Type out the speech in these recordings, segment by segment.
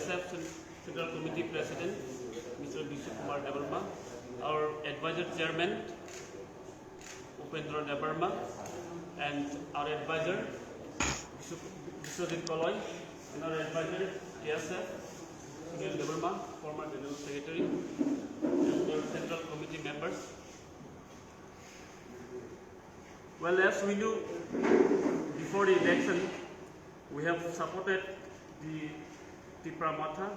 TSF Central Committee President, Mr. Vishnu Kumar Debarma, our Advisor Chairman, Upendra Debarma, and our Advisor, Vishwajit Koloy, and our Advisor, TSF, Sunil Debarma, former General Secretary, and our Central Committee members. Well, as we knew before the election, we have supported the Tipra Matha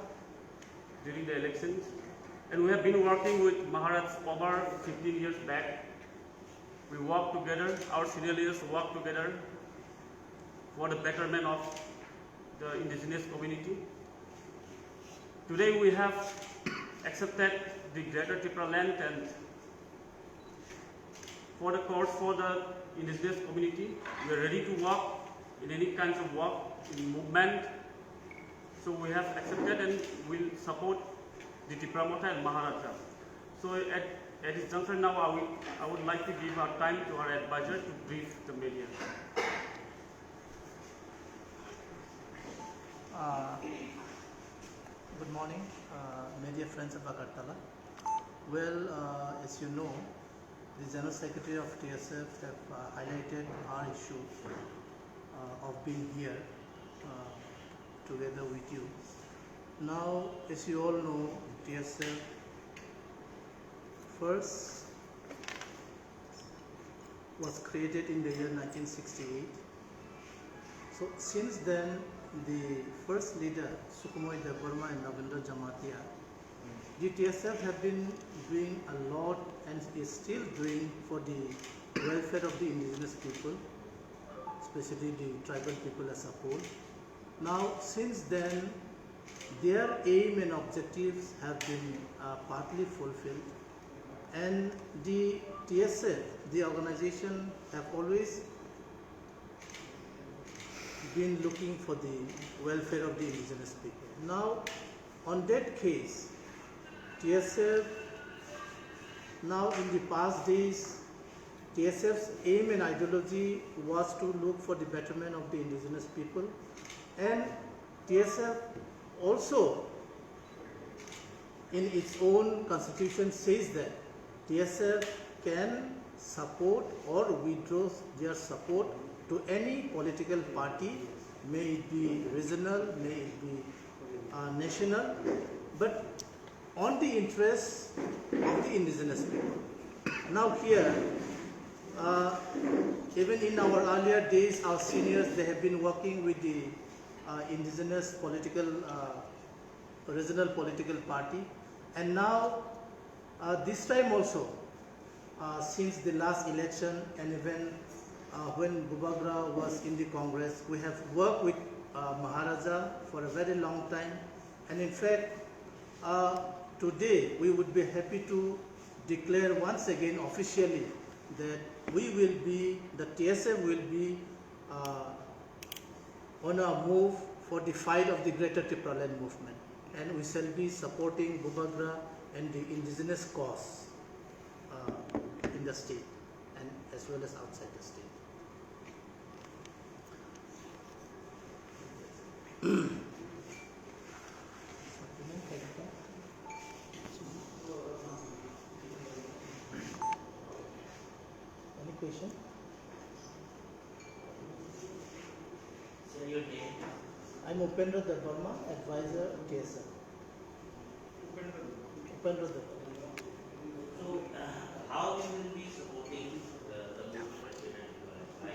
during the elections, and we have been working with Maharaj over 15 years back. We work together, our senior leaders work together for the betterment of the indigenous community. Today we have accepted the Greater Tipra land and for the cause for the indigenous community. We are ready to work in any kinds of work, in movement. So we have accepted and will support the Tipra Matha and Maharaja. So at this juncture now, I would like to give our time to our advisor to brief the media. Good morning, media friends of Agartala. Well, as you know, the General Secretary of TSF have highlighted our issue of being here together with you. Now, as you all know, TSF first was created in the year 1968. So since then, the first leader, Sukhmoy Debarma and Ravindra Jamatia, the TSF have been doing a lot and is still doing for the welfare of the indigenous people, especially the tribal people as a whole. Now, since then, their aim and objectives have been partly fulfilled, and the TSF, the organization, have always been looking for the welfare of the indigenous people. Now, on that case, TSF, now in the past days, TSF's aim and ideology was to look for the betterment of the indigenous people, and TSF also in its own constitution says that TSF can support or withdraw their support to any political party, may it be regional, may it be national, but on the interests of the indigenous people. Now here, even in our earlier days, our seniors, they have been working with the indigenous political, regional political party, and now this time also, since the last election and even when Bubagra was in the Congress, we have worked with Maharaja for a very long time, and in fact, today we would be happy to declare once again officially that we will be, the TSF will be on a move for the fight of the Greater Tipra Land movement, and we shall be supporting Bubagra and the indigenous cause in the state and as well as outside the state. Any question? Sir, your name? I'm Upendra Debarma, advisor TSF. Upendra Debarma. So, how you will be supporting the movement by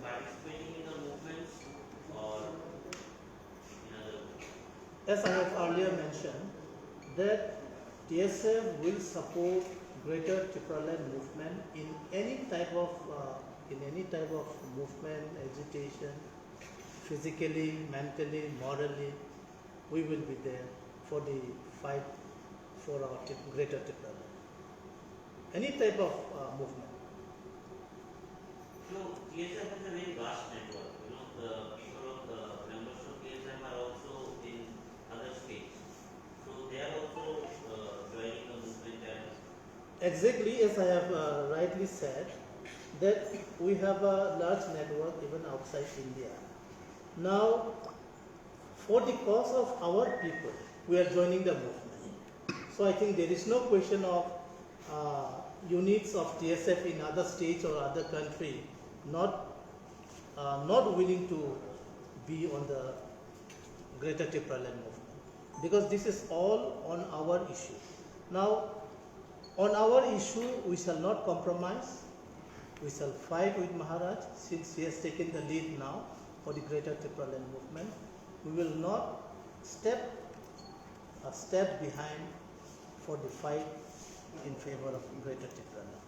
participating in the movements or in other ways? As I have earlier mentioned, that TSF will support Greater Tipra Land movement in any type of movement, agitation, physically, mentally, morally. We will be there for the fight for our Greater Tipra Land. Any type of movement. So, TSF has a very vast network. You know, the people of the members of TSF are also in other states. So, they are also joining the movement and Exactly as I have rightly said, that we have a large network even outside India. Now, for the cause of our people, we are joining the movement. So I think there is no question of units of TSF in other states or other country not willing to be on the Greater Tipraland movement, because this is all on our issue. Now, on our issue, we shall not compromise. We shall fight with Maharaj, since he has taken the lead now for the Greater Tipraland movement. We will not step behind for the fight in favor of Greater Tipraland.